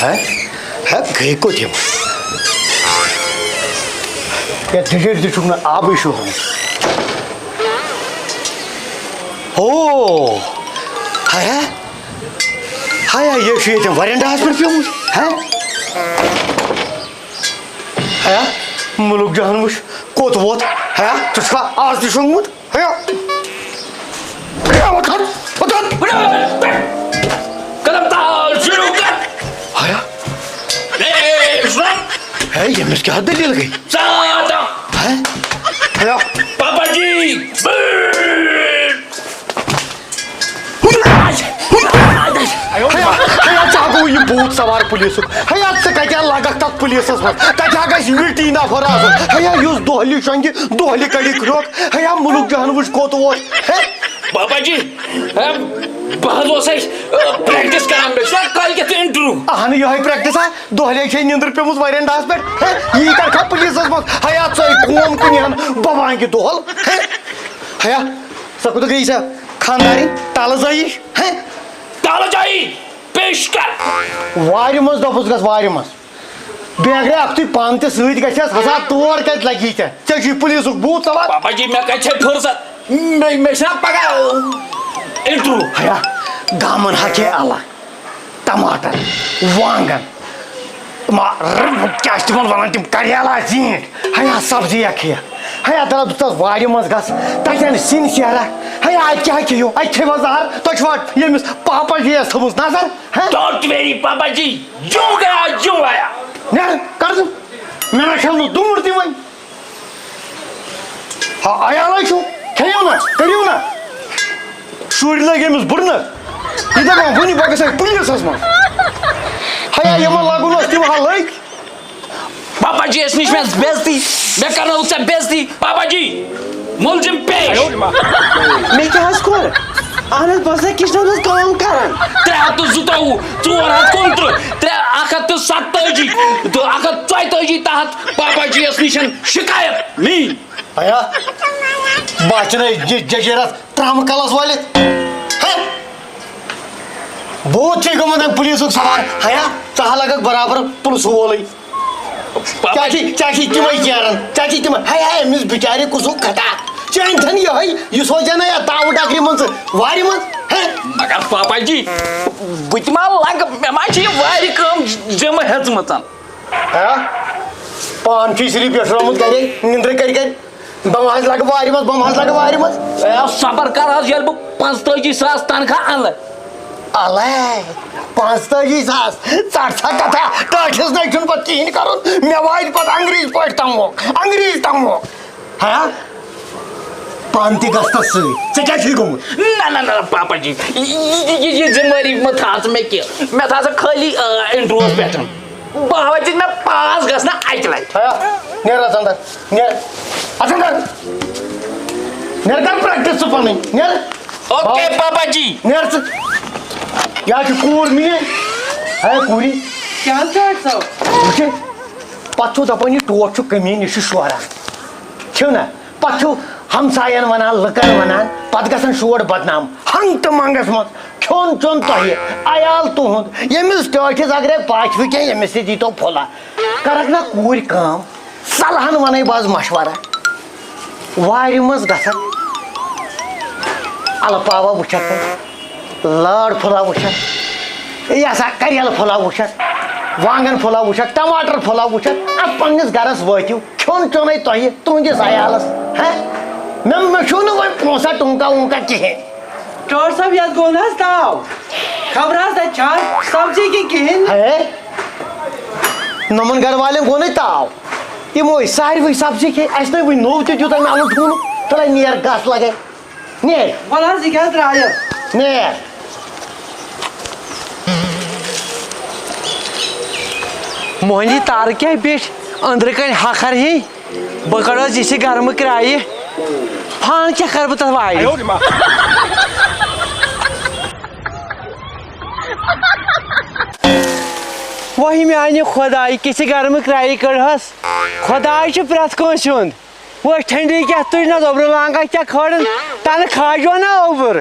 گئی کوت دجر دچھ نا آبی شوہن او ہائے ہائے یہ ورنڈاہس پہ پیومت ملک جہان وچ کوت ووت ژٕ آز تہِ شونگمت یمس کیا دلیل گئی پاپا جی گو یہ بوت سوار پولیس کتیا لگک تک پولیس مز تتیا گھس وٹی نفر آسن اس دہلی شنگہ دہلی کڑی روک ملک جہان وچ کوت ووت پاپا جی بہت پریکٹس کران کل کت انٹرویو اہن یہ پریکٹس دہلی چھ نندر پیمت ورنڈاہس پہ یہ کر پولیس مز ژے قوم کنہن بوانگہ دہل سا کوت گئی سا خانداری تالہ زائی تالہ جائی پیش کر وارِ مز دپس گژھ وارِ مز بیٚیہِ اگرے اکھتُے پانہٕ تہِ سۭتۍ گژھٮ۪س ہسا تور کتہِ لگی ژےٚ ژےٚ چھُے پُلیٖسُک بوٗت سوار پاپا جی مےٚ کتہِ چھے فرصت مےٚ چھنا پگاہ انٹرویو گامن ہکے الگ ٹماٹر وانگن کیا تمن ونان تم کریلا زیٖٹھ سبزی کھیٚیہ دپس دُپتس وارِ منٛز گژھ تتٮ۪ن سِنۍ سیرا اتہِ کیٛاہ کھیٚیِو اتہِ کھیٚوا زہر تۄہہِ چھُوا ییٚمِس پاپا جِیَس تھٲومٕژ نظر ڈونٹ ویری پاپا جی جوں گیا جوں آیا نیرٕ کر ژٕ مےٚ نہ چھَو نہٕ دوٗر تہِ وۄنۍ عیالے چھُو کھیٚیِو نا کٔرِو نا شُرۍ لٔگۍ أمِس بُرنَس یہِ دپان وٕنہِ بہٕ گژھٕ پُلیٖسَس منٛز یِمن لگُن اوس تِم لٔگۍ پاپا جی اس نش میں بےزتی میں کرنا اس سے بےزتی پاپا جی ملزم پیش میں کیا کور اہن بس کچنس مز کام کران 392 429 170 تو 144 تحت پاپا جی اس نش شکایت نہیں بچنے ججیرس ترام کلس والت بوت چھ گومت پولیسک سوار ژٕ لگک برابر پُلسہٕ وولٕے چاچی تمے چیران چاچی تم امس بچارے کسو کھٹا چانتھن یہ سوچا نا تاو ڈاکری من وارِ من مگر پاپا جی بت ما لگ مے ما چھ وارِ کٲم جمع ہیژمژ پان چھ صرف پیٹرامت کرے نندر کر بم حظ لگ وارِ من بم حظ لگ وارِ من صبر کر حظ یل بہ 45,000 تنخواہ انل الے 45,000 ژٹ سا کتھا ٹاٹھس نہ چھُنہٕ پتہٕ کِہیٖنۍ کرُن مےٚ واتہِ پتہٕ انگریز پٲٹھۍ تموک پان تہِ گژھ تس سۭتۍ ژےٚ کیٛاہ چھُے گوٚمُت نہ پاپا جی یہ ذمہ دٲری مہ تھا مےٚ کینٛہہ مےٚ تھا خٲلی انٹرویوس پٮ۪ٹھ بہٕ وٲتِس مےٚ پاس گژھنہ اکہِ لٹہِ نیر اژاندر نیر اژاندر نیر کر پریکٹس ژٕ پنٕنۍ نیر اوکے پاپا جی نیر ژٕ یا چھِ کوٗر میٛٲنۍ کوٗری کیا ٹاٹ صاحب وٕچھ پتہٕ چھُو دپان یہِ ٹوٹھ چھُ کٔمیٖن یہِ چھُ شوران چھُو نا پتہٕ چھُو ہمساین ونان لُکن ونان پتہٕ گژھان شور بدنام ہنگتہٕ منگس منٛز کھیوٚن چیوٚن تۄہہِ عیال تُہُنٛد ییٚمِس ٹٲٹھِس اگرے باسوٕ کینٛہہ ییٚمِس تہِ دیٖتو پھُلا کرکھ نا کوٗرِ کٲم صلحن ونے بہٕ آز مشورہ وارِ منٛز گژھکھ الہٕ پاوا وٕچھکھ لٲر پھُلا وٕچھکھ یہِ ہسا کریلہٕ پھُلا وٕچھکھ وانگن پھُلا وٕچھکھ ٹماٹر پھُلا وٕچھکھ اتھ پننس گرس وٲتِو کھیوٚن چیوٚنٕے تۄہہِ تُہنٛدِس عیالس مےٚ چھُو نہٕ وۄنۍ پونٛسہ ٹونٛکا وونٛکا کِہیٖنۍ ٹاٹ صاحب یتھ گوٚو نہ حظ تاو خبر حظ تتہِ چھا سبزی کِہیٖنۍ نمن گھر والٮ۪ن گوٚو نَے تاو یِمو ساروٕے سبزی کھے اَسہِ نَے وٕنہِ نوٚو تہِ تیوٗتاہ مےٚ اَنُن ٹھوٗلہٕ تُلے نیر گژھ لگے نیر وَل حظ یہِ کیٛاہ ترٛایَکھ نیر موہنی تارٕ کیٛاہ بیٖٹھ أنٛدرٕ کَنۍ ہَکھر ہی بہٕ کَڑٕ حظ یہِ چھِ گرمہٕ کرایہِ پھان کیٛاہ کَرٕ بہٕ تَتھ وارِ وۄنۍ میانہِ خۄداے کِژھِ گرمہٕ کرایہِ کٔڑہس خۄداے چھُ پرٛٮ۪تھ کٲنٛسہِ ہُنٛد وۄنۍ ٹھنڈی کیٛاہ تُج نہ اوٚبرٕ لانٛگا کیٛاہ کھٲڑن تنخواہ چھُوا نا اوٚبُر